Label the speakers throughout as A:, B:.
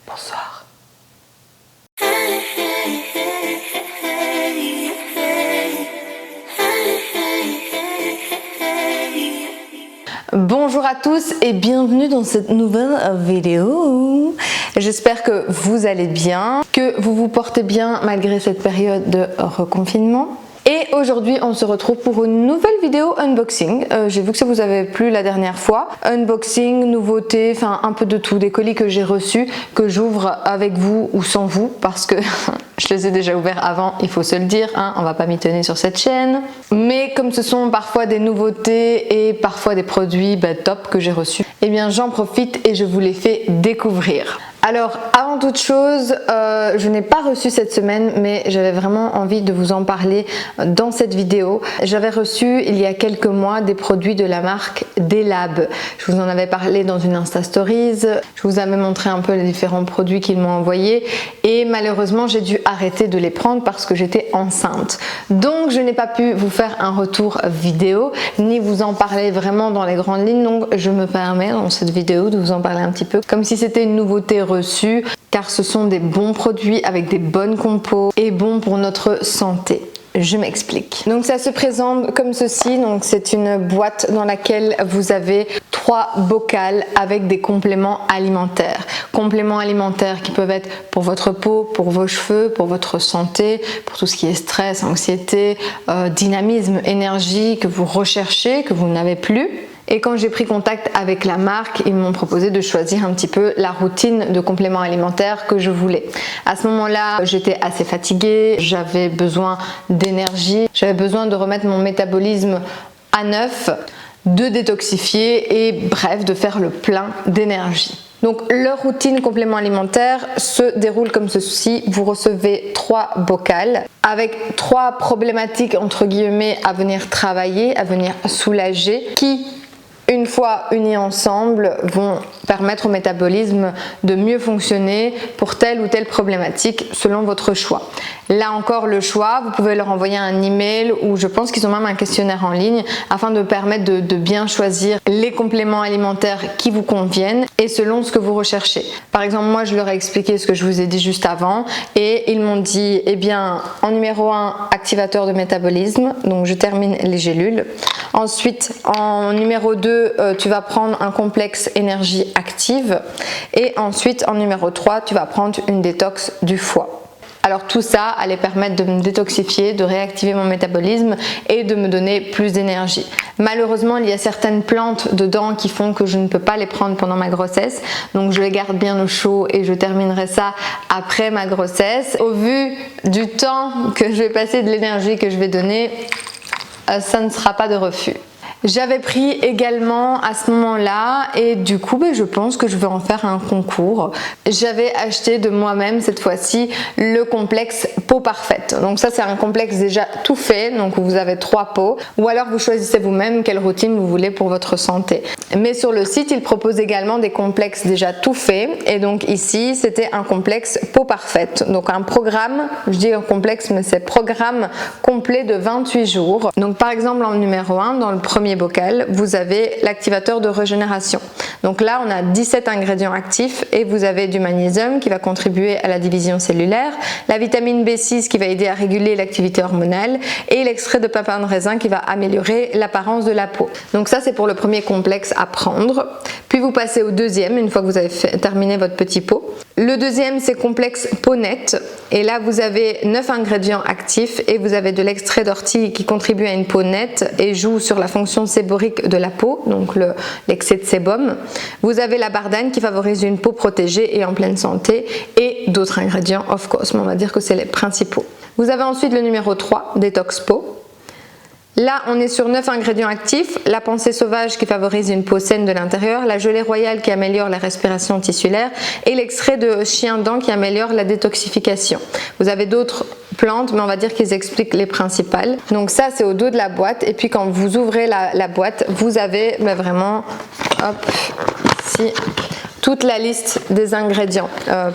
A: Bonsoir. Bonjour à tous et bienvenue dans cette nouvelle vidéo. J'espère que vous allez bien, que vous vous portez bien malgré cette période de reconfinement. Et aujourd'hui on se retrouve pour une nouvelle vidéo unboxing. J'ai vu que ça vous avait plu la dernière fois. Unboxing, nouveautés, enfin un peu de tout, des colis que j'ai reçus, que j'ouvre avec vous ou sans vous parce que je les ai déjà ouverts avant, il faut se le dire, hein, on va pas m'étonner sur cette chaîne. Mais comme ce sont parfois des nouveautés et parfois des produits top que j'ai reçus, eh bien j'en profite et je vous les fais découvrir. Alors avant toute chose, je n'ai pas reçu cette semaine mais j'avais vraiment envie de vous en parler dans cette vidéo. J'avais reçu il y a quelques mois des produits de la marque Delab. Je vous en avais parlé dans une Insta Stories, je vous avais montré un peu les différents produits qu'ils m'ont envoyés et malheureusement j'ai dû arrêter de les prendre parce que j'étais enceinte. Donc je n'ai pas pu vous faire un retour vidéo ni vous en parler vraiment dans les grandes lignes, donc je me permets dans cette vidéo de vous en parler un petit peu comme si c'était une nouveauté reçue, car ce sont des bons produits avec des bonnes compos et bons pour notre santé. Je m'explique. Donc ça se présente comme ceci, donc c'est une boîte dans laquelle vous avez 3 bocals avec des compléments alimentaires. Compléments alimentaires qui peuvent être pour votre peau, pour vos cheveux, pour votre santé, pour tout ce qui est stress, anxiété, dynamisme, énergie que vous recherchez, que vous n'avez plus. Et quand j'ai pris contact avec la marque, ils m'ont proposé de choisir un petit peu la routine de compléments alimentaires que je voulais. À ce moment-là, j'étais assez fatiguée, j'avais besoin d'énergie, j'avais besoin de remettre mon métabolisme à neuf, de détoxifier et bref, de faire le plein d'énergie. Donc leur routine complément alimentaire se déroule comme ceci. Vous recevez 3 bocals avec 3 problématiques entre guillemets à venir travailler, à venir soulager, qui une fois unis ensemble vont permettre au métabolisme de mieux fonctionner pour telle ou telle problématique selon votre choix. Là encore le choix, vous pouvez leur envoyer un email ou je pense qu'ils ont même un questionnaire en ligne afin de permettre de bien choisir les compléments alimentaires qui vous conviennent et selon ce que vous recherchez. Par exemple moi je leur ai expliqué ce que je vous ai dit juste avant et ils m'ont dit eh bien en numéro 1 activateur de métabolisme, donc je termine les gélules. Ensuite en numéro 2 tu vas prendre un complexe énergie active et ensuite en numéro 3 tu vas prendre une détox du foie. Alors tout ça allait permettre de me détoxifier, de réactiver mon métabolisme et de me donner plus d'énergie. Malheureusement il y a certaines plantes dedans qui font que je ne peux pas les prendre pendant ma grossesse, donc je les garde bien au chaud et je terminerai ça après ma grossesse. Au vu du temps que je vais passer, de l'énergie que je vais donner, ça ne sera pas de refus. J'avais pris également à ce moment-là et du coup je pense que je vais en faire un concours. J'avais acheté de moi-même cette fois-ci le complexe peau parfaite. Donc ça c'est un complexe déjà tout fait, donc vous avez 3 peaux ou alors vous choisissez vous-même quelle routine vous voulez pour votre santé. Mais sur le site ils proposent également des complexes déjà tout faits et donc ici c'était un complexe peau parfaite. Donc un programme, je dis un complexe mais c'est programme complet de 28 jours. Donc par exemple en numéro 1 dans le premier bocal, vous avez l'activateur de régénération. Donc là, on a 17 ingrédients actifs et vous avez du magnésium qui va contribuer à la division cellulaire, la vitamine B6 qui va aider à réguler l'activité hormonale et l'extrait de papin de raisin qui va améliorer l'apparence de la peau. Donc ça, c'est pour le premier complexe à prendre. Puis vous passez au deuxième une fois que vous avez terminé votre petit pot. Le deuxième, c'est complexe peau nette et là, vous avez 9 ingrédients actifs et vous avez de l'extrait d'ortie qui contribue à une peau nette et joue sur la fonction séborique de la peau, donc l'excès de sébum. Vous avez la bardane qui favorise une peau protégée et en pleine santé et d'autres ingrédients of course, mais on va dire que c'est les principaux. Vous avez ensuite le numéro 3, détox peau. Là, on est sur 9 ingrédients actifs, la pensée sauvage qui favorise une peau saine de l'intérieur, la gelée royale qui améliore la respiration tissulaire et l'extrait de chien-dent qui améliore la détoxification. Vous avez d'autres plantes, mais on va dire qu'ils expliquent les principales. Donc ça, c'est au dos de la boîte et puis quand vous ouvrez la boîte, vous avez vraiment, hop, ici, toute la liste des ingrédients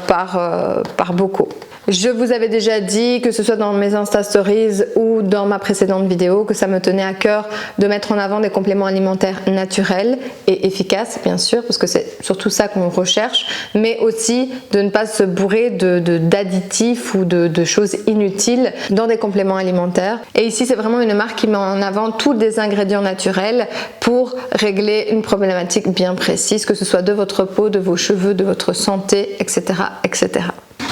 A: par bocaux. Je vous avais déjà dit, que ce soit dans mes Insta Stories ou dans ma précédente vidéo, que ça me tenait à cœur de mettre en avant des compléments alimentaires naturels et efficaces, bien sûr, parce que c'est surtout ça qu'on recherche, mais aussi de ne pas se bourrer d'additifs ou de choses inutiles dans des compléments alimentaires. Et ici, c'est vraiment une marque qui met en avant tous des ingrédients naturels pour régler une problématique bien précise, que ce soit de votre peau, de vos cheveux, de votre santé, etc., etc.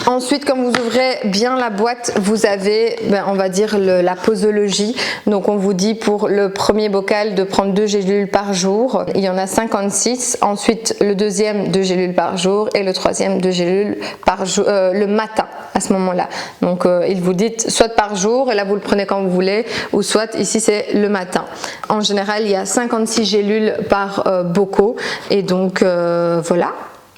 A: Ensuite, quand vous ouvrez bien la boîte, vous avez, on va dire, la posologie. Donc on vous dit pour le premier bocal de prendre 2 gélules par jour. Il y en a 56. Ensuite, le deuxième 2 gélules par jour et le troisième 2 gélules par jour le matin à ce moment-là. Donc il vous dit soit par jour, et là vous le prenez quand vous voulez, ou soit ici c'est le matin. En général, il y a 56 gélules par bocaux et donc voilà.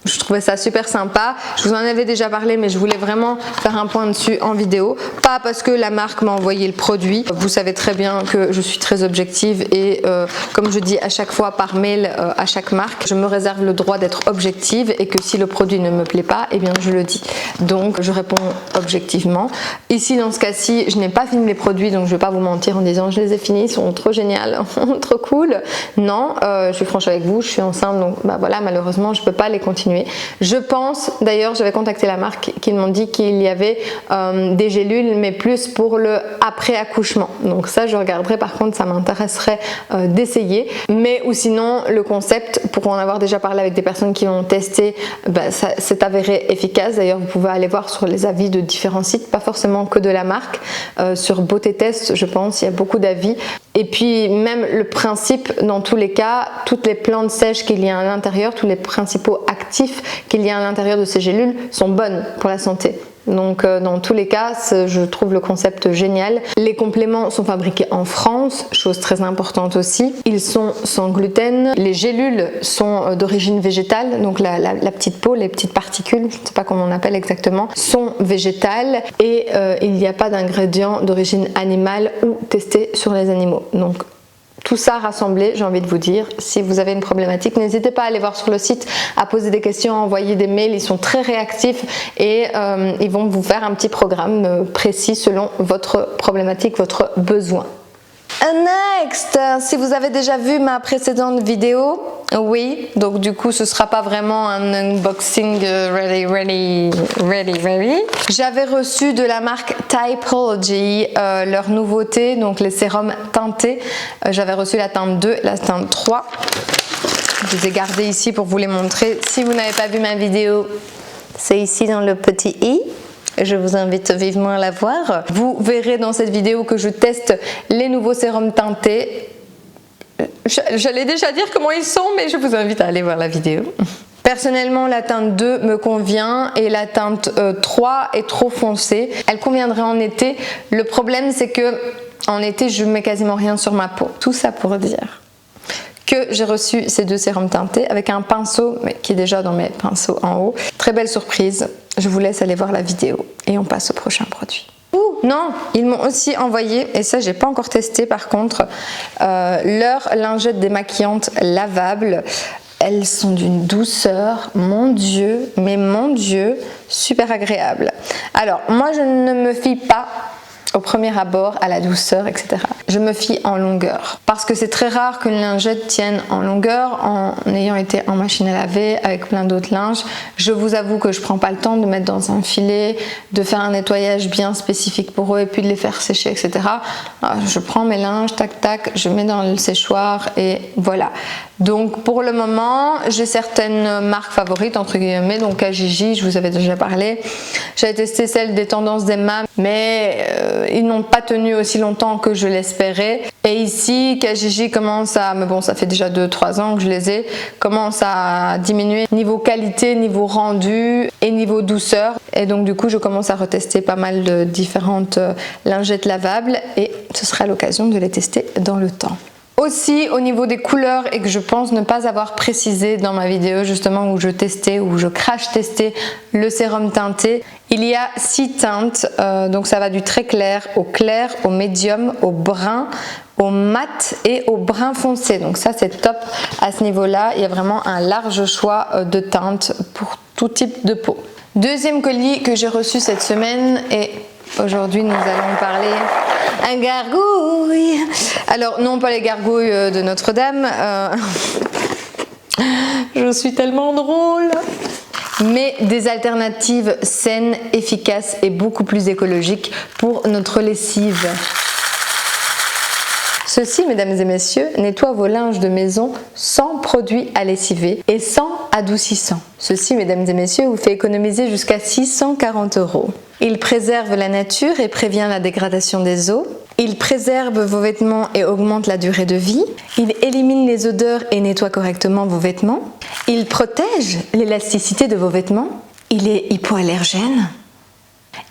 A: Je trouvais ça super sympa, je vous en avais déjà parlé mais je voulais vraiment faire un point dessus en vidéo. Pas parce que la marque m'a envoyé le produit, vous savez très bien que je suis très objective et comme je dis à chaque fois par mail à chaque marque, je me réserve le droit d'être objective et que si le produit ne me plaît pas, eh bien je le dis. Donc je réponds objectivement. Ici dans ce cas-ci, je n'ai pas fini les produits donc je ne vais pas vous mentir en disant je les ai finis, ils sont trop géniaux, trop cool. Non, je suis franche avec vous, je suis enceinte donc voilà, malheureusement je ne peux pas les continuer. Je pense, d'ailleurs j'avais contacté la marque qui m'ont dit qu'il y avait des gélules mais plus pour le après accouchement, donc ça je regarderai, par contre ça m'intéresserait d'essayer, mais ou sinon le concept, pour en avoir déjà parlé avec des personnes qui l'ont testé, ça s'est avéré efficace. D'ailleurs vous pouvez aller voir sur les avis de différents sites, pas forcément que de la marque, sur Beauté Test je pense il y a beaucoup d'avis. Et puis même le principe, dans tous les cas, toutes les plantes sèches qu'il y a à l'intérieur, tous les principaux actifs qu'il y a à l'intérieur de ces gélules sont bonnes pour la santé. Donc dans tous les cas, je trouve le concept génial. Les compléments sont fabriqués en France, chose très importante aussi. Ils sont sans gluten. Les gélules sont d'origine végétale, donc la petite peau, les petites particules, je ne sais pas comment on appelle exactement, sont végétales et il n'y a pas d'ingrédients d'origine animale ou testés sur les animaux. Donc tout ça rassemblé, j'ai envie de vous dire, si vous avez une problématique, n'hésitez pas à aller voir sur le site, à poser des questions, à envoyer des mails, ils sont très réactifs et ils vont vous faire un petit programme précis selon votre problématique, votre besoin. Next, si vous avez déjà vu ma précédente vidéo, oui, donc du coup ce sera pas vraiment un unboxing ready. J'avais reçu de la marque Typology leur nouveauté, donc les sérums teintés. J'avais reçu la teinte 2, la teinte 3. Je les ai gardés ici pour vous les montrer. Si vous n'avez pas vu ma vidéo, c'est ici dans le petit i. Je vous invite vivement à la voir. Vous verrez dans cette vidéo que je teste les nouveaux sérums teintés. J'allais déjà dire comment ils sont, mais je vous invite à aller voir la vidéo. Personnellement, la teinte 2 me convient et la teinte 3 est trop foncée. Elle conviendrait en été. Le problème, c'est que en été, je mets quasiment rien sur ma peau. Tout ça pour dire que j'ai reçu ces 2 sérums teintés avec un pinceau, mais qui est déjà dans mes pinceaux en haut. Très belle surprise. Je vous laisse aller voir la vidéo et on passe au prochain produit. Non, ils m'ont aussi envoyé, et ça j'ai pas encore testé par contre, leurs lingettes démaquillantes lavables. Elles sont d'une douceur, mon Dieu, mais mon Dieu, super agréable. Alors moi je ne me fie pas au premier abord à la douceur, etc. Je me fie en longueur parce que c'est très rare qu'une lingette tienne en longueur en ayant été en machine à laver avec plein d'autres linges. Je vous avoue que je prends pas le temps de mettre dans un filet, de faire un nettoyage bien spécifique pour eux et puis de les faire sécher, etc. Je prends mes linges, tac tac, je mets dans le séchoir et voilà. Donc pour le moment, j'ai certaines marques favorites entre guillemets, donc Kijiji, je vous avais déjà parlé. J'avais testé celle des tendances d'Emma, mais ils n'ont pas tenu aussi longtemps que je l'espérais. Et ici, Kijiji commence à, mais bon, ça fait déjà 2-3 ans que je les ai, commence à diminuer niveau qualité, niveau rendu et niveau douceur. Et donc du coup, je commence à retester pas mal de différentes lingettes lavables et ce sera l'occasion de les tester dans le temps. Aussi au niveau des couleurs, et que je pense ne pas avoir précisé dans ma vidéo justement où je testais, où je crash testais le sérum teinté, il y a 6 teintes, donc ça va du très clair, au médium, au brun, au mat et au brun foncé. Donc ça c'est top à ce niveau là, il y a vraiment un large choix de teintes pour tout type de peau. Deuxième colis que j'ai reçu cette semaine et aujourd'hui nous allons parler un gargouille. Alors non pas les gargouilles de Notre-Dame, je suis tellement drôle, mais des alternatives saines, efficaces et beaucoup plus écologiques pour notre lessive. Ceci, mesdames et messieurs, nettoie vos linges de maison sans produits à lessiver et sans adoucissant. Ceci, mesdames et messieurs, vous fait économiser jusqu'à 640 €. Il préserve la nature et prévient la dégradation des eaux. Il préserve vos vêtements et augmente la durée de vie. Il élimine les odeurs et nettoie correctement vos vêtements. Il protège l'élasticité de vos vêtements. Il est hypoallergène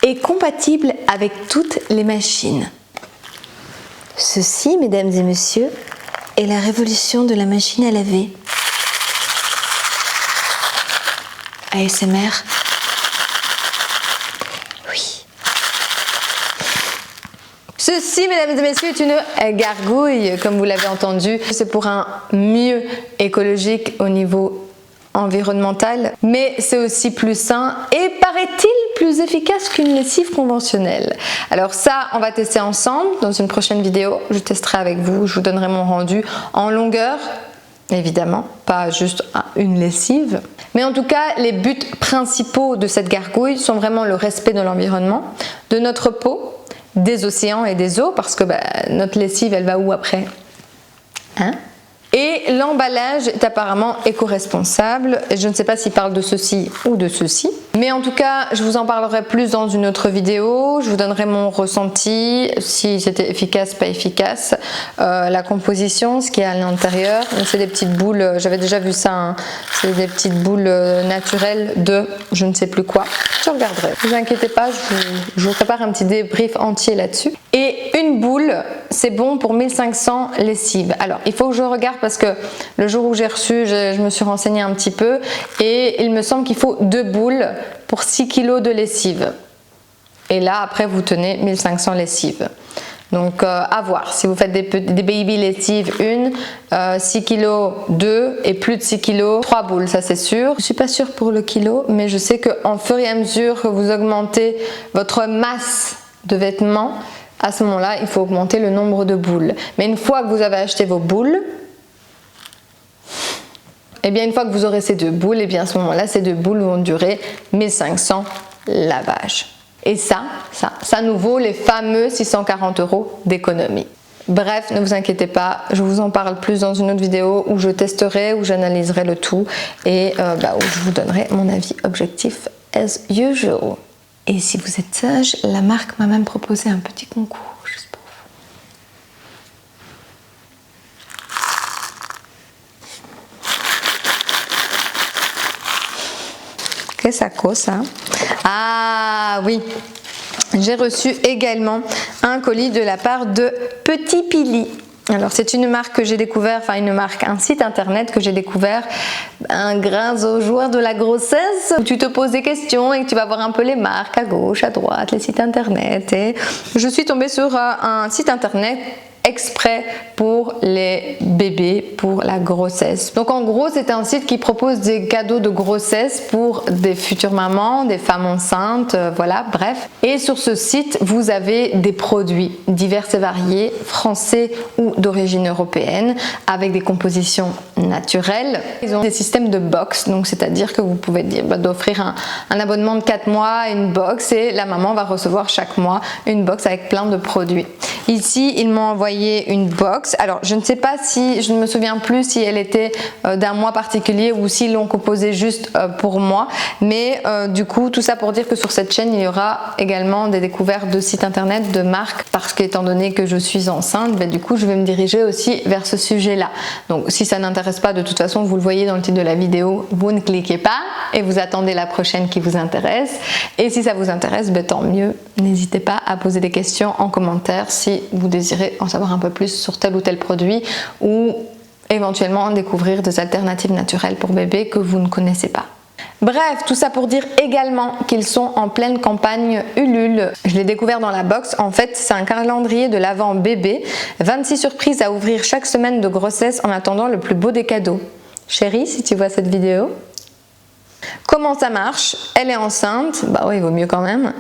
A: et compatible avec toutes les machines. Ceci, mesdames et messieurs, est la révolution de la machine à laver. ASMR. Oui. Ceci, mesdames et messieurs, est une gargouille, comme vous l'avez entendu. C'est pour un mieux écologique au niveau environnemental, mais c'est aussi plus sain et paraît-il plus efficace qu'une lessive conventionnelle. Alors ça, on va tester ensemble dans une prochaine vidéo. Je testerai avec vous, je vous donnerai mon rendu en longueur, évidemment, pas juste une lessive. Mais en tout cas, les buts principaux de cette gargouille sont vraiment le respect de l'environnement, de notre peau, des océans et des eaux, parce que notre lessive, elle va où après? Hein? Et l'emballage est apparemment éco-responsable. Je ne sais pas s'il parle de ceci ou de ceci. Mais en tout cas, je vous en parlerai plus dans une autre vidéo. Je vous donnerai mon ressenti, si c'était efficace, pas efficace. La composition, ce qu'il y a à l'intérieur. C'est des petites boules, j'avais déjà vu ça. Hein. C'est des petites boules naturelles de je ne sais plus quoi. Je regarderai. Ne vous inquiétez pas, je vous prépare un petit débrief entier là-dessus. Et une boule, c'est bon pour 1500 lessives. Alors, il faut que je regarde parce que le jour où j'ai reçu, je me suis renseignée un petit peu et il me semble qu'il faut 2 boules pour 6 kg de lessive. Et là, après, vous tenez 1500 lessives. Donc, à voir. Si vous faites des baby lessives, 6 kg 2 et plus de 6 kg, 3 boules, ça c'est sûr. Je suis pas sûre pour le kilo, mais je sais qu'en fur et à mesure que vous augmentez votre masse de vêtements, à ce moment-là, il faut augmenter le nombre de boules. Mais une fois que vous avez acheté vos boules, et bien une fois que vous aurez ces 2 boules, et bien à ce moment-là, ces 2 boules vont durer 1500 lavages. Et ça nous vaut les fameux 640 € d'économie. Bref, ne vous inquiétez pas, je vous en parle plus dans une autre vidéo où je testerai, où j'analyserai le tout et où je vous donnerai mon avis objectif as usual. Et si vous êtes sage, la marque m'a même proposé un petit concours juste pour vous. Qu'est-ce que ça cause, hein? Ah oui, j'ai reçu également un colis de la part de Petit Pili. Alors c'est une marque que j'ai découvert, un site internet que j'ai découvert grâce aux joies de la grossesse où tu te poses des questions et que tu vas voir un peu les marques à gauche, à droite, les sites internet. Et je suis tombée sur un site internet exprès pour les bébés, pour la grossesse. Donc en gros, c'est un site qui propose des cadeaux de grossesse pour des futures mamans, des femmes enceintes, voilà, bref. Et sur ce site, vous avez des produits divers et variés, français ou d'origine européenne, avec des compositions naturelles. Ils ont des systèmes de box, donc c'est-à-dire que vous pouvez dire d'offrir un abonnement de 4 mois à une box et la maman va recevoir chaque mois une box avec plein de produits. Ici, ils m'ont envoyé une box. Alors, je ne sais pas si, je ne me souviens plus si elle était d'un mois particulier ou s'ils l'ont composée juste pour moi. Mais du coup, tout ça pour dire que sur cette chaîne, il y aura également des découvertes de sites internet, de marques. Parce qu'étant donné que je suis enceinte, du coup, je vais me diriger aussi vers ce sujet-là. Donc, si ça n'intéresse pas, de toute façon, vous le voyez dans le titre de la vidéo, vous ne cliquez pas et vous attendez la prochaine qui vous intéresse. Et si ça vous intéresse, tant mieux. N'hésitez pas à poser des questions en commentaire si vous désirez en savoir un peu plus sur tel ou tel produit ou éventuellement découvrir des alternatives naturelles pour bébés que vous ne connaissez pas. Bref, tout ça pour dire également qu'ils sont en pleine campagne Ulule. Je l'ai découvert dans la box. En fait, c'est un calendrier de l'Avent bébé. 26 surprises à ouvrir chaque semaine de grossesse en attendant le plus beau des cadeaux. Chérie, si tu vois cette vidéo, Comment ça marche? Elle est enceinte, bah oui, il vaut mieux quand même.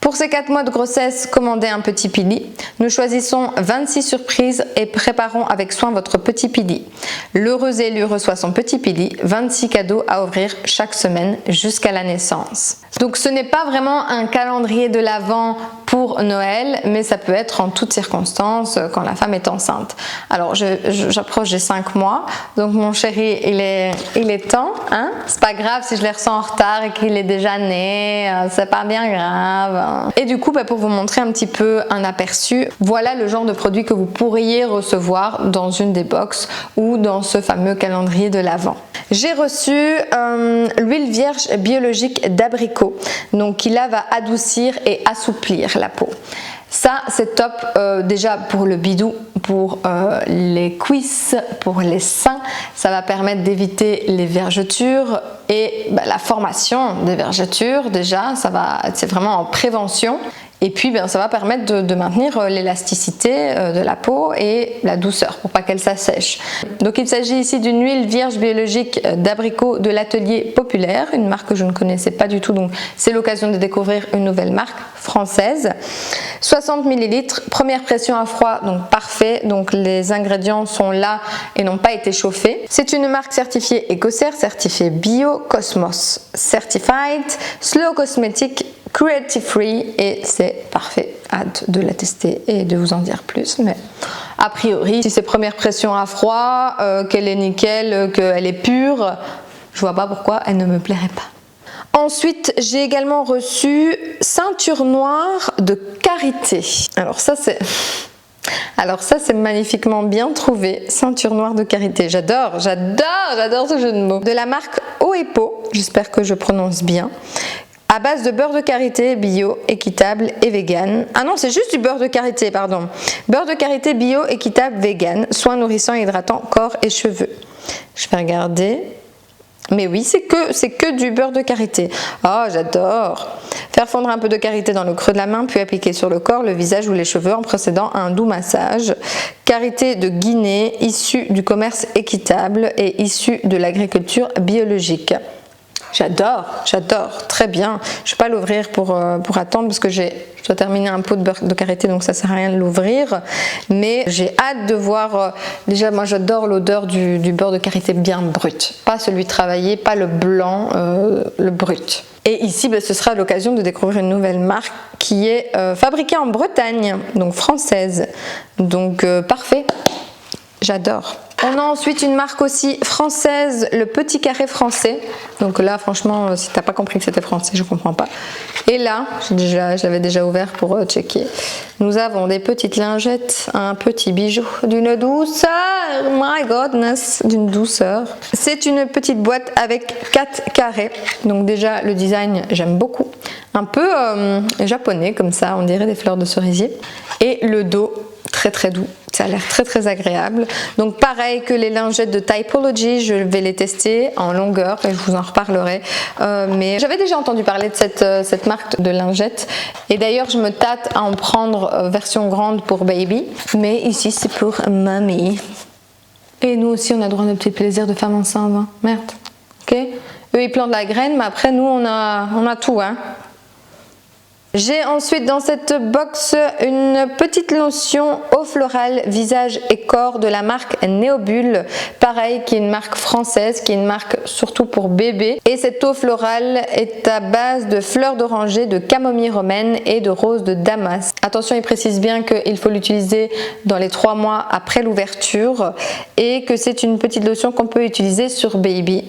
A: Pour ces 4 mois de grossesse, commandez un petit pili. Nous choisissons 26 surprises et préparons avec soin votre petit pili. L'heureux élu reçoit son petit pili, 26 cadeaux à ouvrir chaque semaine jusqu'à la naissance. Donc ce n'est pas vraiment un calendrier de l'Avent pour Noël, mais ça peut être en toutes circonstances quand la femme est enceinte. Alors j'approche des 5 mois, donc mon chéri il est temps, hein? C'est pas grave si je les ressens en retard et qu'il est déjà né, c'est pas bien grave. Et du coup, pour vous montrer un petit peu un aperçu, voilà le genre de produit que vous pourriez recevoir dans une des box ou dans ce fameux calendrier de l'Avent. J'ai reçu l'huile vierge biologique d'abricot, donc qui là va adoucir et assouplir la peau. Ça c'est top déjà pour le bidou, pour les cuisses, pour les seins, ça va permettre d'éviter les vergetures et la formation des vergetures déjà, c'est vraiment en prévention. Et puis ça va permettre de maintenir l'élasticité de la peau et la douceur pour pas qu'elle s'assèche. Donc il s'agit ici d'une huile vierge biologique d'abricot de l'Atelier Populaire, une marque que je ne connaissais pas du tout, donc c'est l'occasion de découvrir une nouvelle marque française. 60 ml, première pression à froid, donc parfait, donc les ingrédients sont là et n'ont pas été chauffés. C'est une marque certifiée Ecocer, certifiée Bio, Cosmos Certified, Slow Cosmetic, Cruelty Free et c'est parfait. Hâte de la tester et de vous en dire plus, mais a priori si c'est première pression à froid, qu'elle est nickel, qu'elle est pure, je vois pas pourquoi elle ne me plairait pas. Ensuite, j'ai également reçu ceinture noire de karité. Alors ça c'est magnifiquement bien trouvé, ceinture noire de karité. J'adore ce jeu de mots. De la marque Oepo, j'espère que je prononce bien. À base de beurre de karité bio, équitable et vegan. Ah non, c'est juste du beurre de karité, pardon. Beurre de karité bio, équitable, vegan, soins nourrissants et hydratants, corps et cheveux. Je vais regarder. Mais oui, c'est que du beurre de karité. Oh, j'adore. Faire fondre un peu de karité dans le creux de la main, puis appliquer sur le corps, le visage ou les cheveux en procédant à un doux massage. Karité de Guinée, issue du commerce équitable et issue de l'agriculture biologique. J'adore, très bien. Je ne vais pas l'ouvrir pour attendre parce que je dois terminer un pot de beurre de karité, donc ça ne sert à rien de l'ouvrir. Mais j'ai hâte de voir, déjà moi j'adore l'odeur du beurre de karité bien brut. Pas celui travaillé, pas le blanc, le brut. Et ici, ce sera l'occasion de découvrir une nouvelle marque qui est fabriquée en Bretagne, donc française. Donc parfait, j'adore. On a ensuite une marque aussi française, le Petit Carré Français. Donc là, franchement, si t'as pas compris que c'était français, je comprends pas. Et là, je l'avais déjà ouvert pour checker. Nous avons des petites lingettes, un petit bijou d'une douceur, my goodness, d'une douceur. C'est une petite boîte avec 4 carrés. Donc déjà, le design, j'aime beaucoup. Un peu japonais comme ça, on dirait des fleurs de cerisier. Et le dos, très doux. Ça a l'air très agréable. Donc pareil que les lingettes de Typology, je vais les tester en longueur et je vous en reparlerai. Mais j'avais déjà entendu parler de cette marque de lingettes. Et d'ailleurs je me tâte à en prendre version grande pour baby. Mais ici c'est pour mamie. Et nous aussi on a droit à nos petits plaisirs de femme enceinte. Hein. Merde. Ok. Eux ils plantent la graine, mais après nous on a tout. Hein. J'ai ensuite dans cette box une petite lotion eau florale visage et corps de la marque Néobule, pareil qui est une marque française, qui est une marque surtout pour bébé. Et cette eau florale est à base de fleurs d'oranger, de camomille romaine et de rose de Damas. Attention, il précise bien qu'il faut l'utiliser dans les 3 mois après l'ouverture et que c'est une petite lotion qu'on peut utiliser sur baby.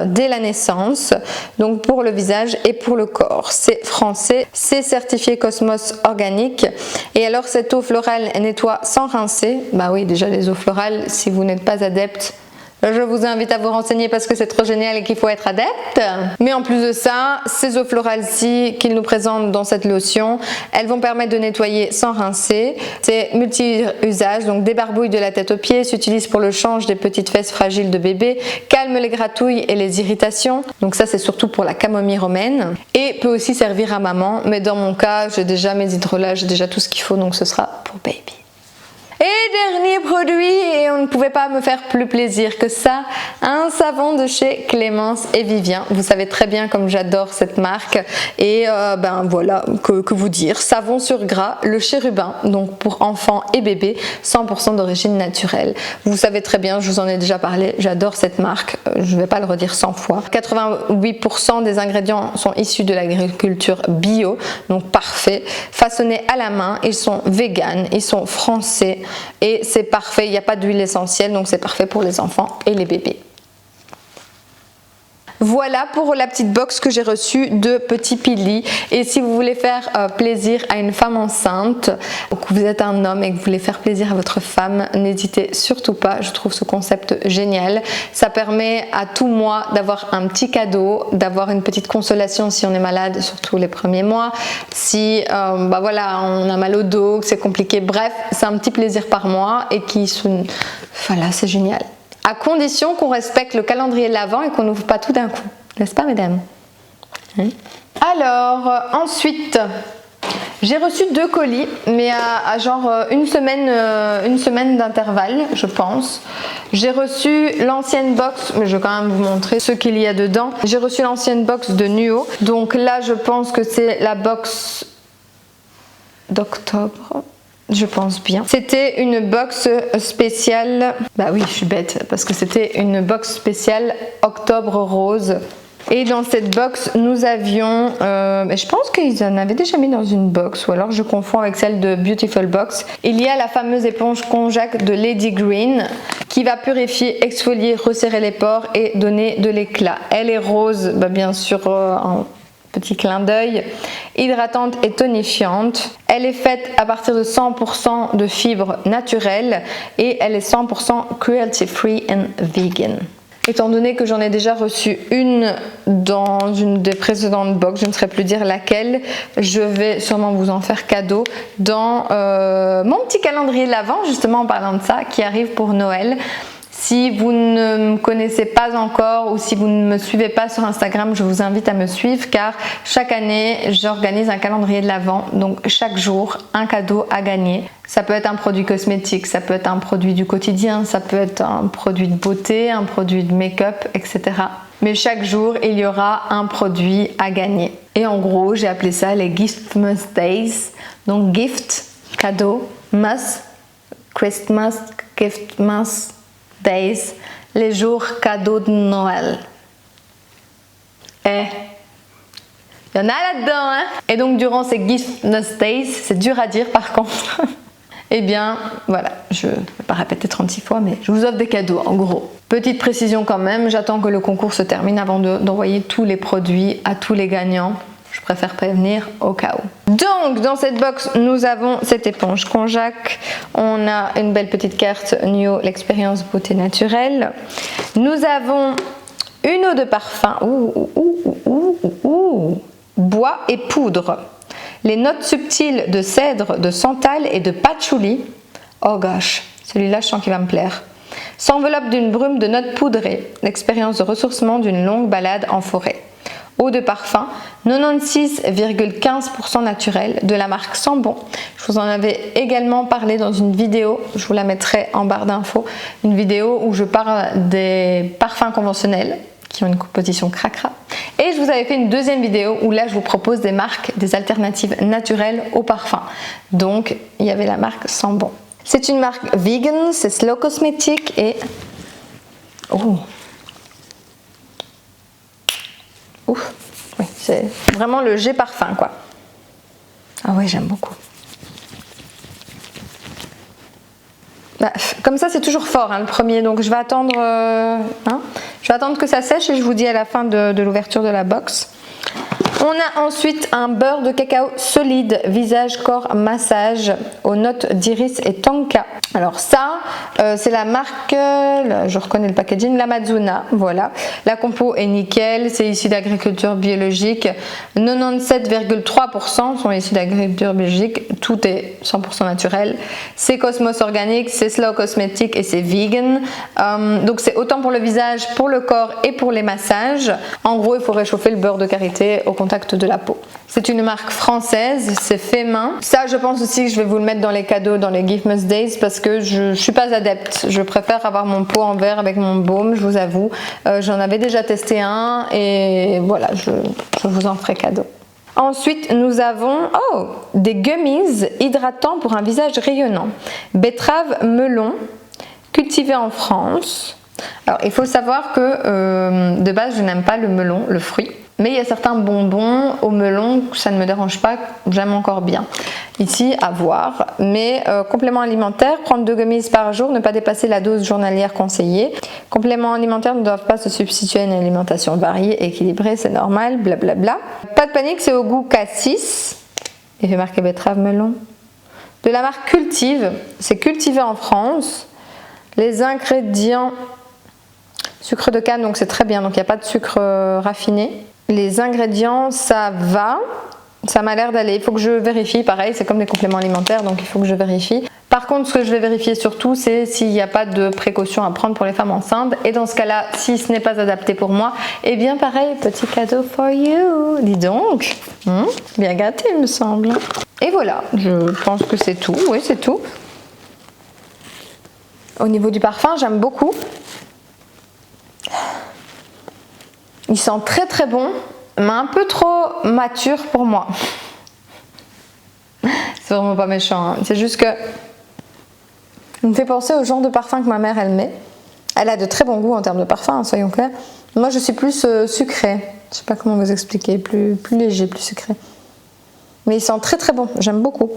A: Dès la naissance, donc pour le visage et pour le corps. C'est français, c'est certifié Cosmos organique. Et alors cette eau florale nettoie sans rincer. Bah oui, déjà les eaux florales, si vous n'êtes pas adepte, je vous invite à vous renseigner parce que c'est trop génial et qu'il faut être adepte. Mais en plus de ça, ces eaux florales-ci qu'ils nous présentent dans cette lotion, elles vont permettre de nettoyer sans rincer. C'est multi-usage, donc débarbouille de la tête aux pieds, s'utilise pour le change des petites fesses fragiles de bébé, calme les gratouilles et les irritations. Donc ça c'est surtout pour la camomille romaine. Et peut aussi servir à maman, mais dans mon cas, j'ai déjà mes hydrolats, j'ai déjà tout ce qu'il faut, donc ce sera pour baby. Et dernier produit, et on ne pouvait pas me faire plus plaisir que ça, un savon de chez Clémence et Vivien. Vous savez très bien comme j'adore cette marque. Et ben voilà, que vous dire. Savon sur gras, le chérubin, donc pour enfants et bébés, 100% d'origine naturelle. Vous savez très bien, je vous en ai déjà parlé, j'adore cette marque, je ne vais pas le redire 100 fois. 88% des ingrédients sont issus de l'agriculture bio, donc parfait. Façonnés à la main, ils sont véganes, ils sont français et c'est parfait, il n'y a pas d'huile essentielle, donc c'est parfait pour les enfants et les bébés. Voilà pour la petite box que j'ai reçue de Petit Pili. Et si vous voulez faire plaisir à une femme enceinte, ou que vous êtes un homme et que vous voulez faire plaisir à votre femme, n'hésitez surtout pas. Je trouve ce concept génial. Ça permet à tout mois d'avoir un petit cadeau, d'avoir une petite consolation si on est malade, surtout les premiers mois. Si bah voilà, on a mal au dos, que c'est compliqué. Bref, c'est un petit plaisir par mois et voilà, c'est génial. À condition qu'on respecte le calendrier de l'Avent et qu'on n'ouvre pas tout d'un coup. N'est-ce pas, mesdames? Alors, ensuite, j'ai reçu 2 colis, mais à genre une semaine d'intervalle, je pense. J'ai reçu l'ancienne box, mais je vais quand même vous montrer ce qu'il y a dedans. J'ai reçu l'ancienne box de Nuo. Donc là, je pense que c'est la box d'octobre. Je pense bien. C'était une box spéciale. Bah oui, je suis bête parce que c'était une box spéciale octobre rose. Et dans cette box, nous avions, je pense qu'ils en avaient déjà mis dans une box ou alors je confonds avec celle de Beautiful Box. Il y a la fameuse éponge Konjac de Lady Green qui va purifier, exfolier, resserrer les pores et donner de l'éclat. Elle est rose, bah bien sûr, en petit clin d'œil, hydratante et tonifiante. Elle est faite à partir de 100% de fibres naturelles et elle est 100% cruelty free and vegan. Étant donné que j'en ai déjà reçu une dans une des précédentes box, je ne saurais plus dire laquelle, je vais sûrement vous en faire cadeau dans mon petit calendrier de l'Avent, justement en parlant de ça, qui arrive pour Noël. Si vous ne me connaissez pas encore ou si vous ne me suivez pas sur Instagram, je vous invite à me suivre car chaque année, j'organise un calendrier de l'Avent. Donc chaque jour, un cadeau à gagner. Ça peut être un produit cosmétique, ça peut être un produit du quotidien, ça peut être un produit de beauté, un produit de make-up, etc. Mais chaque jour, il y aura un produit à gagner. Et en gros, j'ai appelé ça les Giftmas Days. Donc gift, cadeau, mas, Christmas, Giftmas Days, les jours cadeaux de Noël. Il y en a là-dedans, hein? Et donc durant ces Giftmas Days, c'est dur à dire par contre. Eh bien, voilà, je ne vais pas répéter 36 fois, mais je vous offre des cadeaux en gros. Petite précision quand même, j'attends que le concours se termine avant d'envoyer tous les produits à tous les gagnants. Je préfère prévenir au cas où. Donc, dans cette box, nous avons cette éponge Konjac. On a une belle petite carte Nuo, l'expérience beauté naturelle. Nous avons une eau de parfum. Bois et poudre. Les notes subtiles de cèdre, de santal et de patchouli. Oh gosh, celui-là, je sens qu'il va me plaire. S'enveloppe d'une brume de notes poudrées. L'expérience de ressourcement d'une longue balade en forêt. Eau de parfum, 96,15% naturelle de la marque Sambon. Je vous en avais également parlé dans une vidéo, je vous la mettrai en barre d'infos, une vidéo où je parle des parfums conventionnels qui ont une composition cracra. Et je vous avais fait une deuxième vidéo où là je vous propose des marques, des alternatives naturelles aux parfums. Donc il y avait la marque Sambon. C'est une marque vegan, c'est Slow Cosmétique et... Oh. Ouf, oui, c'est vraiment le jet parfum quoi. Ah oui, j'aime beaucoup. Bah, comme ça c'est toujours fort hein, le premier, donc je vais attendre je vais attendre que ça sèche et je vous dis à la fin de l'ouverture de la box. On a ensuite un beurre de cacao solide, visage, corps, massage aux notes d'iris et tonka. Alors ça, c'est la marque, je reconnais le packaging, l'Amazona, voilà. La compo est nickel, c'est issu d'agriculture biologique. 97,3% sont issus d'agriculture biologique, tout est 100% naturel. C'est Cosmos organique, c'est Slow Cosmétique et c'est vegan. Donc c'est autant pour le visage, pour le corps et pour les massages. En gros, il faut réchauffer le beurre de karité au contact contact de la peau. C'est une marque française, c'est fait main. Ça, je pense aussi que je vais vous le mettre dans les cadeaux, dans les Giftmas Days, parce que je suis pas adepte. Je préfère avoir mon pot en verre avec mon baume, je vous avoue. J'en avais déjà testé un et voilà, je vous en ferai cadeau. Ensuite, nous avons des gummies hydratants pour un visage rayonnant. Betterave melon, cultivé en France. Alors, il faut savoir que de base, je n'aime pas le melon, le fruit. Mais il y a certains bonbons au melon, ça ne me dérange pas, j'aime encore bien. Ici, à voir. Mais complément alimentaire, prendre 2 gummies par jour, ne pas dépasser la dose journalière conseillée. Compléments alimentaires ne doivent pas se substituer à une alimentation variée, équilibrée, c'est normal, blablabla. Pas de panique, c'est au goût cassis. Il fait marquer betterave melon. De la marque Cultive, c'est cultivé en France. Les ingrédients, sucre de canne, donc c'est très bien, donc il n'y a pas de sucre raffiné. Les ingrédients, ça va, ça m'a l'air d'aller. Il faut que je vérifie, pareil, c'est comme les compléments alimentaires, donc il faut que je vérifie. Par contre, ce que je vais vérifier surtout, c'est s'il n'y a pas de précautions à prendre pour les femmes enceintes. Et dans ce cas-là, si ce n'est pas adapté pour moi, eh bien pareil, petit cadeau for you. Dis donc, bien gâté il me semble. Et voilà, je pense que c'est tout, oui c'est tout. Au niveau du parfum, j'aime beaucoup. Il sent très très bon, mais un peu trop mature pour moi. C'est vraiment pas méchant, hein. C'est juste que il me fait penser au genre de parfum que ma mère elle met. Elle a de très bons goûts en termes de parfum, hein, soyons clairs. Moi je suis plus sucrée. Je sais pas comment vous expliquer, plus léger, plus sucré. Mais il sent très très bon, j'aime beaucoup.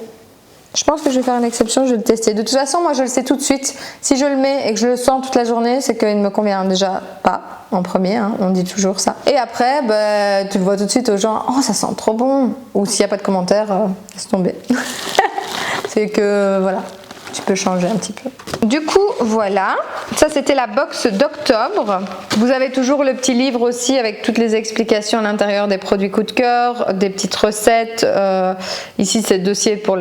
A: Je pense que je vais faire une exception, je vais le tester. De toute façon, moi je le sais tout de suite. Si je le mets et que je le sens toute la journée, c'est qu'il ne me convient déjà pas en premier, hein, on dit toujours ça. Et après, tu le vois tout de suite aux gens, oh ça sent trop bon. Ou s'il n'y a pas de commentaire, laisse tomber. C'est que voilà, tu peux changer un petit peu. Du coup, voilà, ça c'était la box d'octobre. Vous avez toujours le petit livre aussi avec toutes les explications à l'intérieur des produits coup de cœur, des petites recettes. Ici c'est le dossier pour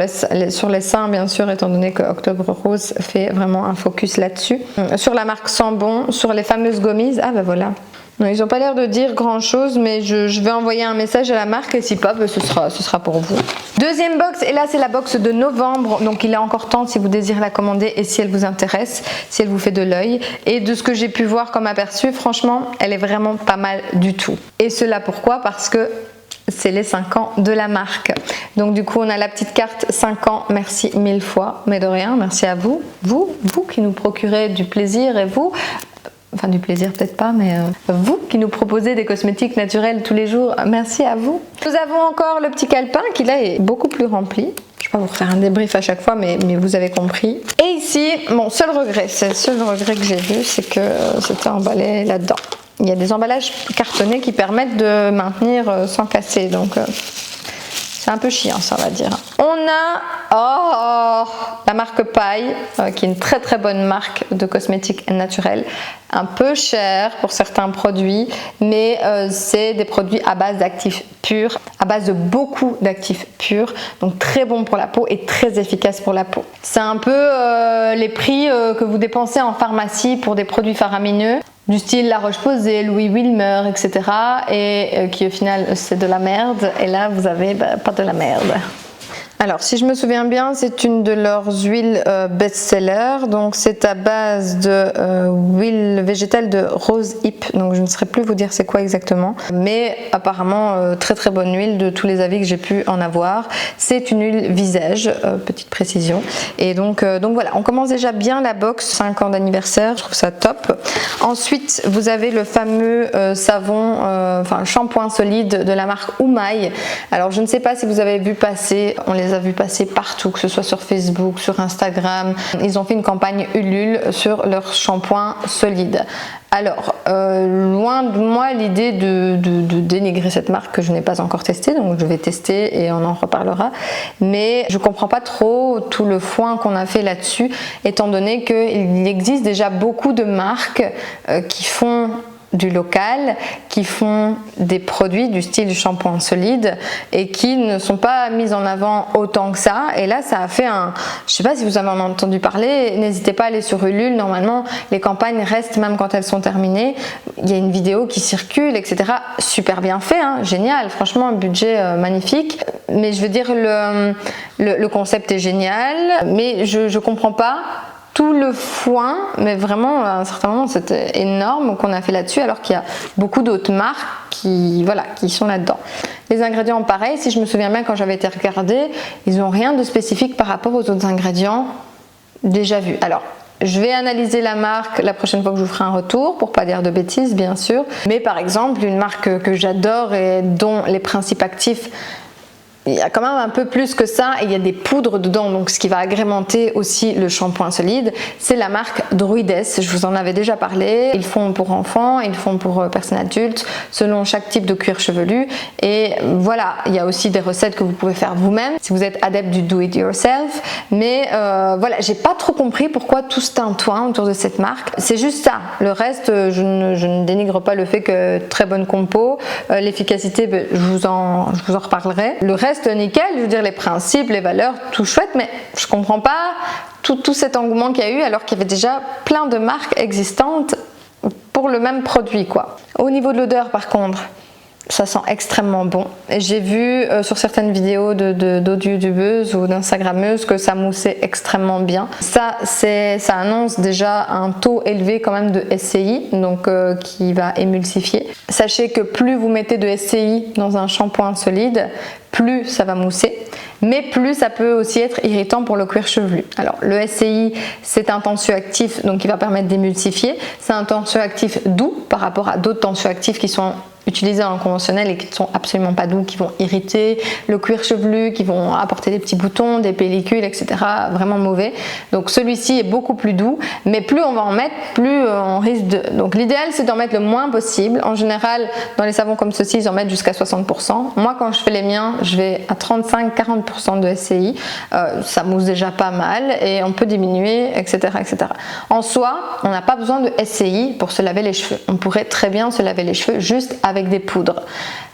A: sur les seins bien sûr, étant donné que Octobre Rose fait vraiment un focus là-dessus. Sur la marque Sambon, sur les fameuses gommises, ah ben voilà. Non, ils n'ont pas l'air de dire grand chose, mais je vais envoyer un message à la marque et si pas, ce sera pour vous. Deuxième box, et là c'est la box de novembre, donc il est encore temps si vous désirez la commander et si elle vous intéresse, si elle vous fait de l'œil. Et de ce que j'ai pu voir comme aperçu, franchement, elle est vraiment pas mal du tout. Et cela pourquoi? Parce que c'est les 5 ans de la marque. Donc du coup on a la petite carte 5 ans, merci 1000 fois, mais de rien, merci à vous, vous qui nous procurez du plaisir et vous, enfin du plaisir peut-être pas, mais vous qui nous proposez des cosmétiques naturels tous les jours, merci à vous. Nous avons encore le petit calepin qui là est beaucoup plus rempli. Je vais pas vous refaire un débrief à chaque fois, mais vous avez compris. Et ici, mon seul regret, c'est le seul regret que j'ai vu, c'est que c'était emballé là-dedans. Il y a des emballages cartonnés qui permettent de maintenir sans casser, donc c'est un peu chiant ça on va dire. On a la marque Paille, qui est une très très bonne marque de cosmétiques naturels. Un peu cher pour certains produits, mais c'est des produits à base d'actifs purs, à base de beaucoup d'actifs purs, donc très bon pour la peau et très efficace pour la peau. C'est un peu les prix que vous dépensez en pharmacie pour des produits faramineux, du style La Roche-Posay, Louis Wilmer, etc. et qui au final c'est de la merde, et là vous avez pas de la merde. Alors si je me souviens bien, c'est une de leurs huiles best-seller, donc c'est à base de huile végétale de rose hip, donc je ne saurais plus vous dire c'est quoi exactement, mais apparemment très très bonne huile de tous les avis que j'ai pu en avoir. C'est une huile visage, petite précision, et donc voilà, on commence déjà bien la box, 5 ans d'anniversaire, je trouve ça top. Ensuite vous avez le fameux savon, enfin shampoing solide de la marque Oumaï. Alors je ne sais pas si vous avez vu passer, on les a vu passer partout, que ce soit sur Facebook, sur Instagram. Ils ont fait une campagne Ulule sur leur shampoing solide. Alors, loin de moi l'idée de dénigrer cette marque que je n'ai pas encore testée, donc je vais tester et on en reparlera. Mais je comprends pas trop tout le foin qu'on a fait là-dessus, étant donné qu'il existe déjà beaucoup de marques qui font du local qui font des produits du style shampoing solide et qui ne sont pas mis en avant autant que ça. Et là, ça a fait un... Je sais pas si vous avez entendu parler, n'hésitez pas à aller sur Ulule. Normalement, les campagnes restent même quand elles sont terminées. Il y a une vidéo qui circule, etc. Super bien fait, hein, génial. Franchement, un budget magnifique. Mais je veux dire, le concept est génial, mais je comprends pas tout le foin, mais vraiment à un certain moment c'était énorme qu'on a fait là-dessus, alors qu'il y a beaucoup d'autres marques qui sont là-dedans. Les ingrédients pareil, si je me souviens bien quand j'avais été regarder, ils n'ont rien de spécifique par rapport aux autres ingrédients déjà vus. Alors je vais analyser la marque la prochaine fois que je vous ferai un retour, pour pas dire de bêtises bien sûr, mais par exemple une marque que j'adore et dont les principes actifs, il y a quand même un peu plus que ça, et il y a des poudres dedans, donc ce qui va agrémenter aussi le shampoing solide. C'est la marque Druides, je vous en avais déjà parlé. Ils font pour enfants, ils font pour personnes adultes, selon chaque type de cuir chevelu. Et voilà, il y a aussi des recettes que vous pouvez faire vous-même si vous êtes adepte du do it yourself. Mais voilà, j'ai pas trop compris pourquoi tout ce tintouin autour de cette marque. C'est juste ça. Le reste, je ne dénigre pas le fait que très bonne compo, l'efficacité, je vous en reparlerai. Le reste nickel, je veux dire les principes, les valeurs, tout chouette, mais je comprends pas tout cet engouement qu'il y a eu alors qu'il y avait déjà plein de marques existantes pour le même produit quoi. Au niveau de l'odeur par contre, ça sent extrêmement bon. J'ai vu sur certaines vidéos d'autres youtubeuses ou d'instagrammeuses que ça moussait extrêmement bien. Ça annonce déjà un taux élevé quand même de SCI, donc qui va émulsifier. Sachez que plus vous mettez de SCI dans un shampoing solide, plus ça va mousser, mais plus ça peut aussi être irritant pour le cuir chevelu. Alors le SCI, c'est un tensioactif, donc qui va permettre d'émulsifier. C'est un tensioactif doux par rapport à d'autres tensioactifs qui sont utilisés en conventionnel et qui ne sont absolument pas doux, qui vont irriter le cuir chevelu, qui vont apporter des petits boutons, des pellicules, etc. Vraiment mauvais. Donc celui-ci est beaucoup plus doux, mais plus on va en mettre, plus on risque de... Donc l'idéal c'est d'en mettre le moins possible. En général, dans les savons comme ceci, ils en mettent jusqu'à 60%. Moi quand je fais les miens, je vais à 35-40% de SCI. Ça mousse déjà pas mal et on peut diminuer, etc. etc. En soi, on n'a pas besoin de SCI pour se laver les cheveux. On pourrait très bien se laver les cheveux juste avec des poudres.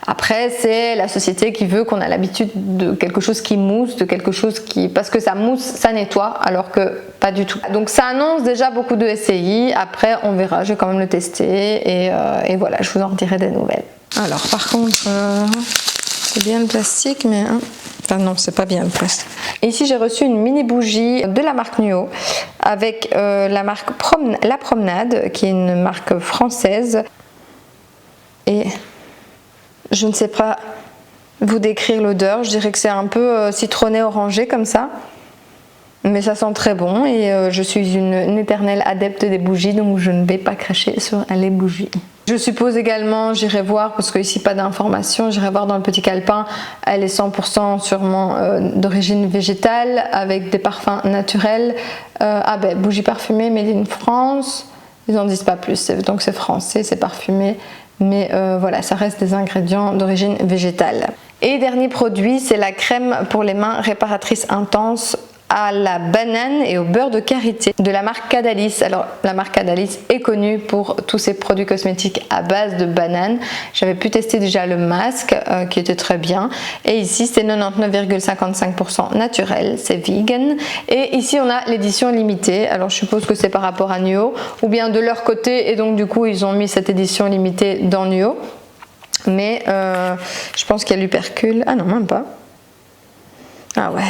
A: Après, c'est la société qui veut qu'on a l'habitude de quelque chose qui mousse, de quelque chose qui... Parce que ça mousse, ça nettoie, alors que pas du tout. Donc ça annonce déjà beaucoup de SCI. Après, on verra, je vais quand même le tester et voilà, je vous en redirai des nouvelles. Alors, par contre, c'est bien le plastique, mais... Enfin non, c'est pas bien le plastique. Et ici, j'ai reçu une mini bougie de la marque Nuo avec la marque La Promenade, qui est une marque française. Et je ne sais pas vous décrire l'odeur, je dirais que c'est un peu citronné orangé comme ça, mais ça sent très bon et je suis une éternelle adepte des bougies, donc je ne vais pas cracher sur les bougies. Je suppose également, j'irai voir, parce que ici pas d'informations, j'irai voir dans le petit calepin, elle est 100% sûrement d'origine végétale avec des parfums naturels. Bougie parfumée made in France, ils n'en disent pas plus, donc c'est français, c'est parfumé. Mais voilà, ça reste des ingrédients d'origine végétale. Et dernier produit, c'est la crème pour les mains réparatrice intense à la banane et au beurre de karité de la marque Cadalis. Alors la marque Cadalis est connue pour tous ses produits cosmétiques à base de banane. J'avais pu tester déjà le masque qui était très bien, et ici c'est 99,55% naturel, c'est vegan, et ici on a l'édition limitée. Alors je suppose que c'est par rapport à Nuo ou bien de leur côté, et donc du coup ils ont mis cette édition limitée dans Nuo, mais je pense qu'il y a l'hupercule. Ah non, même pas. Ah ouais,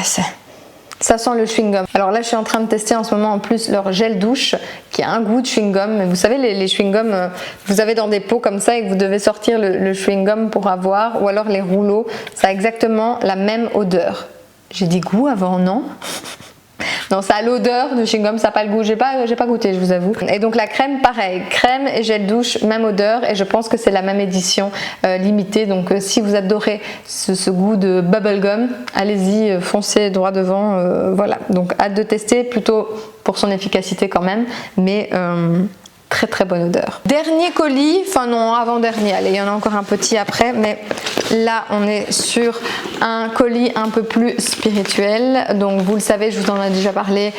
A: ça sent le chewing-gum. Alors là, je suis en train de tester en ce moment en plus leur gel douche qui a un goût de chewing-gum. Mais vous savez, les chewing-gums, vous avez dans des pots comme ça et que vous devez sortir le chewing-gum pour avoir, ou alors les rouleaux. Ça a exactement la même odeur. J'ai dit goût avant, non? Non, ça a l'odeur de chewing-gum, ça n'a pas le goût. J'ai pas goûté, je vous avoue. Et donc la crème, pareil, crème et gel douche, même odeur, et je pense que c'est la même édition limitée. Donc si vous adorez ce goût de bubblegum, allez-y, foncez droit devant. Voilà, donc hâte de tester, plutôt pour son efficacité quand même, mais très bonne odeur. Dernier colis, enfin non, avant-dernier, allez, il y en a encore un petit après, mais là on est sur un colis un peu plus spirituel. Donc vous le savez, je vous en ai déjà parlé,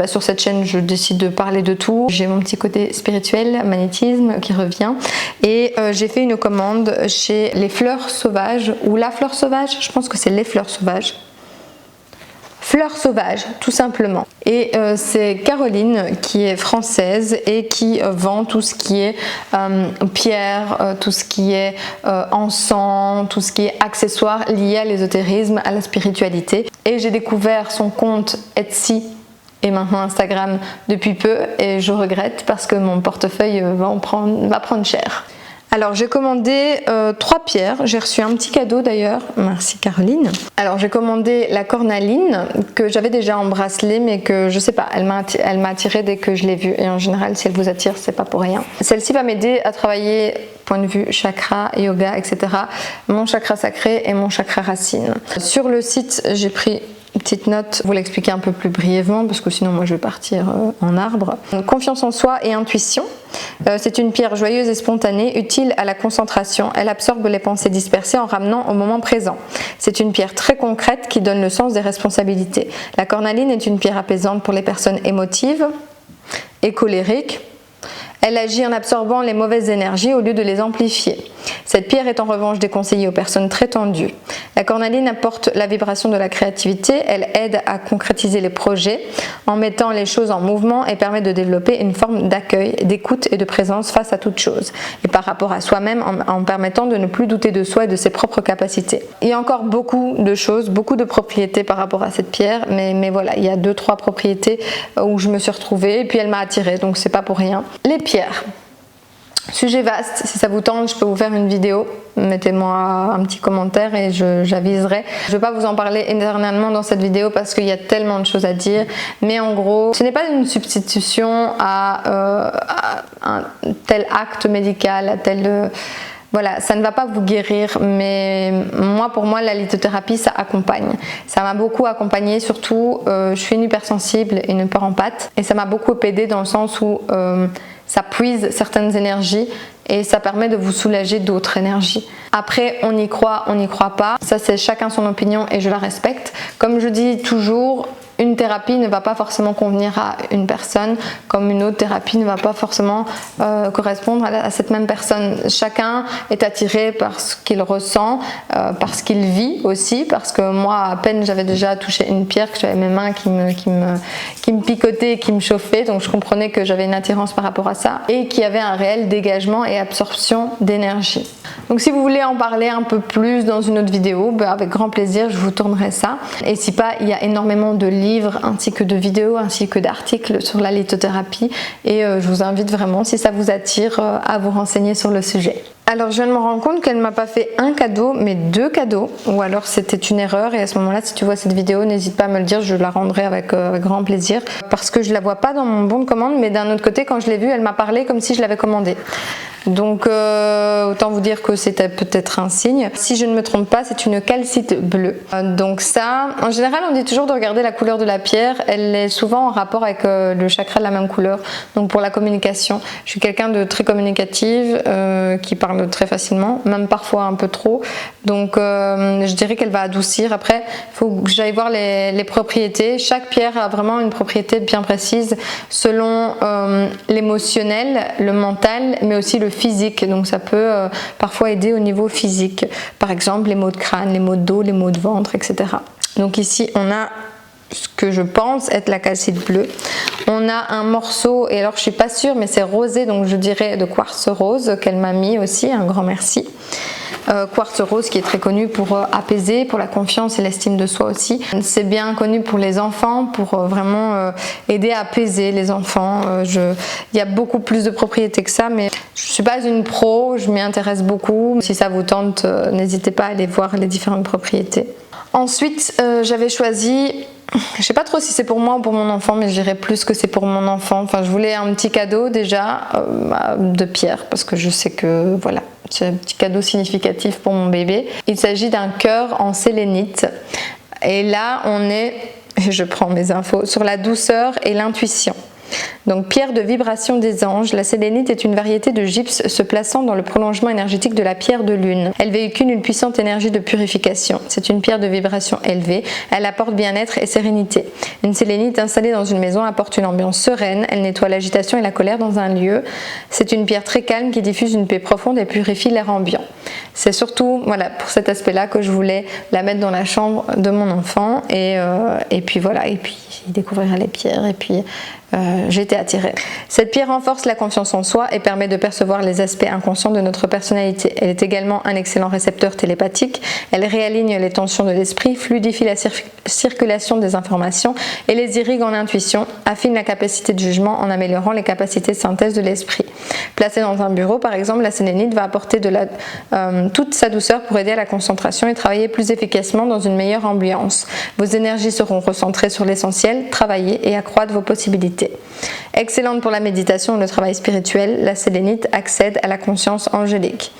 A: sur cette chaîne je décide de parler de tout. J'ai mon petit côté spirituel, magnétisme qui revient, et j'ai fait une commande chez Les Fleurs Sauvages, ou La Fleur Sauvage, je pense que c'est Les Fleurs Sauvages. Fleurs Sauvages, tout simplement. Et c'est Caroline qui est française et qui vend tout ce qui est pierre, tout ce qui est encens, tout ce qui est accessoires liés à l'ésotérisme, à la spiritualité. Et j'ai découvert son compte Etsy et maintenant Instagram depuis peu, et je regrette parce que mon portefeuille va prendre cher. Alors j'ai commandé 3 pierres, j'ai reçu un petit cadeau d'ailleurs, merci Caroline. Alors j'ai commandé la cornaline que j'avais déjà en bracelet, mais que je sais pas, elle m'a attirée dès que je l'ai vue, et en général si elle vous attire c'est pas pour rien. Celle-ci va m'aider à travailler point de vue chakra, yoga, etc. mon chakra sacré et mon chakra racine. Sur le site j'ai pris une petite note, vous l'expliquer un peu plus brièvement parce que sinon moi je vais partir en arbre. Confiance en soi et intuition. C'est une pierre joyeuse et spontanée, utile à la concentration. Elle absorbe les pensées dispersées en ramenant au moment présent. C'est une pierre très concrète qui donne le sens des responsabilités. La cornaline est une pierre apaisante pour les personnes émotives et colériques. Elle agit en absorbant les mauvaises énergies au lieu de les amplifier. Cette pierre est en revanche déconseillée aux personnes très tendues. La cornaline apporte la vibration de la créativité, elle aide à concrétiser les projets en mettant les choses en mouvement et permet de développer une forme d'accueil, d'écoute et de présence face à toute chose, et par rapport à soi-même en permettant de ne plus douter de soi et de ses propres capacités. Il y a encore beaucoup de choses, beaucoup de propriétés par rapport à cette pierre, mais voilà, il y a 2-3 propriétés où je me suis retrouvée et puis elle m'a attirée, donc c'est pas pour rien. Les pierres. Sujet vaste, si ça vous tente, je peux vous faire une vidéo, mettez-moi un petit commentaire et j'aviserai. Je ne vais pas vous en parler éternellement dans cette vidéo parce qu'il y a tellement de choses à dire, mais en gros, ce n'est pas une substitution à un tel acte médical, à tel... Voilà, ça ne va pas vous guérir, mais pour moi, la lithothérapie, ça accompagne. Ça m'a beaucoup accompagnée, surtout, je suis une hypersensible et une peur en pâte, et ça m'a beaucoup aidée dans le sens où ça puise certaines énergies et ça permet de vous soulager d'autres énergies. Après, on y croit, on n'y croit pas. Ça, c'est chacun son opinion et je la respecte. Comme je dis toujours, une thérapie ne va pas forcément convenir à une personne, comme une autre thérapie ne va pas forcément correspondre à cette même personne. Chacun est attiré par ce qu'il ressent, par ce qu'il vit aussi, parce que moi, à peine j'avais déjà touché une pierre, que j'avais mes mains qui me picotaient et qui me chauffaient, donc je comprenais que j'avais une attirance par rapport à ça, et qu'il y avait un réel dégagement et absorption d'énergie. Donc si vous voulez en parler un peu plus dans une autre vidéo, avec grand plaisir, je vous tournerai ça. Et si pas, il y a énormément de livres ainsi que de vidéos ainsi que d'articles sur la lithothérapie et je vous invite vraiment, si ça vous attire, à vous renseigner sur le sujet. Alors je viens de me rendre compte qu'elle ne m'a pas fait un cadeau mais 2 cadeaux, ou alors c'était une erreur, et à ce moment là si tu vois cette vidéo n'hésite pas à me le dire, je la rendrai avec grand plaisir, parce que je la vois pas dans mon bon de commande, mais d'un autre côté quand je l'ai vue elle m'a parlé comme si je l'avais commandée. Donc autant vous dire que c'était peut-être un signe. Si je ne me trompe pas, c'est une calcite bleue. Donc ça, en général on dit toujours de regarder la couleur de la pierre, elle est souvent en rapport avec le chakra de la même couleur. Donc pour la communication, je suis quelqu'un de très communicative, qui parle très facilement, même parfois un peu trop. Donc je dirais qu'elle va adoucir. Après, il faut que j'aille voir les propriétés. Chaque pierre a vraiment une propriété bien précise selon l'émotionnel, le mental, mais aussi le physique. Donc ça peut parfois aider au niveau physique. Par exemple, les maux de crâne, les maux de dos, les maux de ventre, etc. Donc ici, on a ce que je pense être la calcite bleue. On a un morceau, et alors je suis pas sûre, mais c'est rosé, donc je dirais de quartz rose qu'elle m'a mis aussi, un grand merci. Quartz rose qui est très connu pour apaiser, pour la confiance et l'estime de soi aussi. C'est bien connu pour les enfants, pour vraiment aider à apaiser les enfants. Il y a beaucoup plus de propriétés que ça, mais je suis pas une pro, je m'y intéresse beaucoup. Si ça vous tente, n'hésitez pas à aller voir les différentes propriétés. Ensuite, j'avais choisi, je sais pas trop si c'est pour moi ou pour mon enfant, mais je dirais plus que c'est pour mon enfant. Enfin, je voulais un petit cadeau déjà de pierre, parce que je sais que voilà, c'est un petit cadeau significatif pour mon bébé. Il s'agit d'un cœur en sélénite. Et là, on est, je prends mes infos, sur la douceur et l'intuition. Donc pierre de vibration des anges, la sélénite est une variété de gypse se plaçant dans le prolongement énergétique de la pierre de lune. Elle véhicule une puissante énergie de purification. C'est une pierre de vibration élevée, elle apporte bien-être et sérénité. Une sélénite installée dans une maison apporte une ambiance sereine, elle nettoie l'agitation et la colère dans un lieu. C'est une pierre très calme qui diffuse une paix profonde et purifie l'air ambiant. C'est surtout voilà, pour cet aspect-là que je voulais la mettre dans la chambre de mon enfant et puis voilà, et puis il découvrira les pierres et puis j'étais attirée. Cette pierre renforce la confiance en soi et permet de percevoir les aspects inconscients de notre personnalité. Elle est également un excellent récepteur télépathique. Elle réaligne les tensions de l'esprit, fluidifie la circulation des informations et les irrigue en intuition, affine la capacité de jugement en améliorant les capacités de synthèse de l'esprit. Placée dans un bureau, par exemple, la sélénite va apporter toute sa douceur pour aider à la concentration et travailler plus efficacement dans une meilleure ambiance. Vos énergies seront recentrées sur l'essentiel, travailler et accroître vos possibilités. Excellente pour la méditation et le travail spirituel, la sélénite accède à la conscience angélique.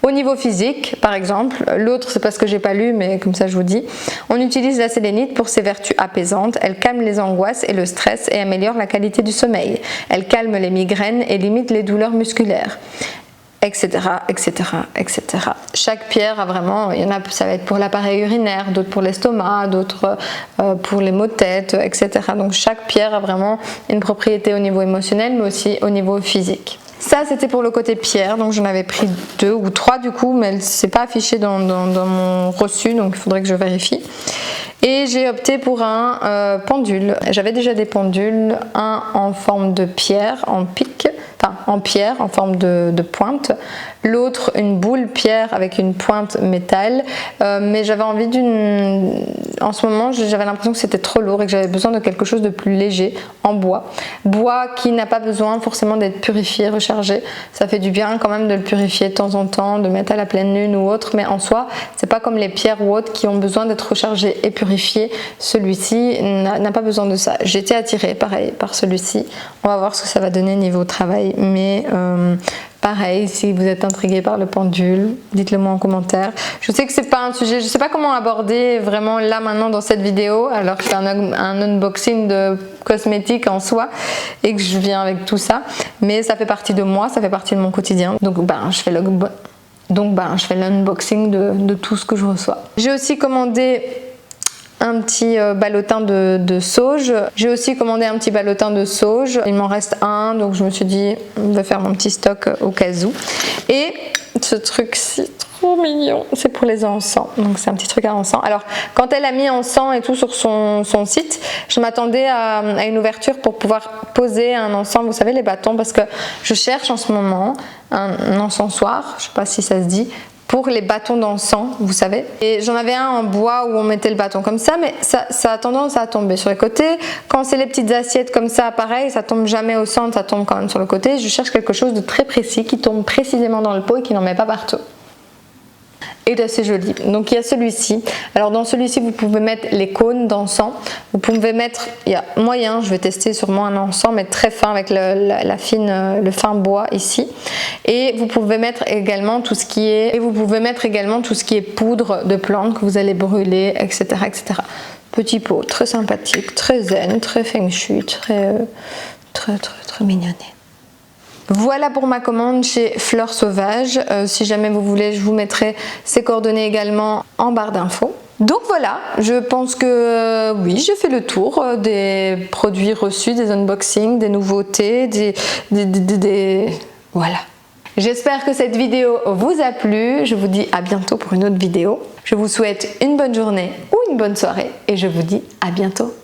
A: Au niveau physique, par exemple, l'autre c'est parce que j'ai pas lu mais comme ça je vous dis, on utilise la sélénite pour ses vertus apaisantes, elle calme les angoisses et le stress et améliore la qualité du sommeil. Elle calme les migraines et limite les douleurs musculaires. Etc, etc, etc. Chaque pierre a vraiment, il y en a, ça va être pour l'appareil urinaire, d'autres pour l'estomac, d'autres pour les maux de tête, etc. Donc chaque pierre a vraiment une propriété au niveau émotionnel, mais aussi au niveau physique. Ça c'était pour le côté pierre, donc j'en avais pris 2 ou 3 du coup, mais c'est pas affiché dans mon reçu, donc il faudrait que je vérifie. Et j'ai opté pour un pendule. J'avais déjà des pendules, un en forme de pierre, en pic, enfin en pierre, en forme de pointe. L'autre, une boule pierre avec une pointe métal. Mais j'avais envie en ce moment, j'avais l'impression que c'était trop lourd et que j'avais besoin de quelque chose de plus léger, en bois. Bois qui n'a pas besoin forcément d'être purifié, rechargé. Ça fait du bien quand même de le purifier de temps en temps, de mettre à la pleine lune ou autre. Mais en soi, c'est pas comme les pierres ou autres qui ont besoin d'être rechargées et purifiées. Celui-ci n'a pas besoin de ça. J'ai été attirée pareil par celui-ci. On va voir ce que ça va donner niveau travail, mais pareil, si vous êtes intrigué par le pendule, dites-le moi en commentaire. Je sais que c'est pas un sujet, je sais pas comment aborder vraiment là maintenant dans cette vidéo, alors que c'est un unboxing de cosmétiques en soi et que je viens avec tout ça, mais ça fait partie de moi, ça fait partie de mon quotidien. Donc je fais l'unboxing de tout ce que je reçois. J'ai aussi commandé un petit ballotin de sauge. J'ai aussi commandé un petit ballotin de sauge. Il m'en reste un, donc je me suis dit, je vais faire mon petit stock au cas où. Et ce truc-ci, trop mignon, c'est pour les encens. Donc c'est un petit truc à encens. Alors, quand elle a mis encens et tout sur son site, je m'attendais à une ouverture pour pouvoir poser un encens, vous savez, les bâtons, parce que je cherche en ce moment un encensoir, je sais pas si ça se dit, pour les bâtons d'encens, vous savez. Et j'en avais un en bois où on mettait le bâton comme ça, mais ça a tendance à tomber sur les côtés. Quand c'est les petites assiettes comme ça, pareil, ça tombe jamais au centre, ça tombe quand même sur le côté. Je cherche quelque chose de très précis qui tombe précisément dans le pot et qui n'en met pas partout. Et d'assez joli. Donc il y a celui-ci. Alors dans celui-ci, vous pouvez mettre les cônes d'encens. Vous pouvez mettre, il y a moyen, je vais tester sûrement un encens, mais très fin avec le fin bois ici. Et vous pouvez mettre également tout ce qui est, poudre de plantes que vous allez brûler, etc., etc. Petit pot, très sympathique, très zen, très feng shui, très mignonné. Voilà pour ma commande chez Fleurs Sauvages. Si jamais vous voulez, je vous mettrai ses coordonnées également en barre d'infos. Donc voilà, je pense que oui, j'ai fait le tour des produits reçus, des unboxings, des nouveautés, voilà. J'espère que cette vidéo vous a plu. Je vous dis à bientôt pour une autre vidéo. Je vous souhaite une bonne journée ou une bonne soirée et je vous dis à bientôt.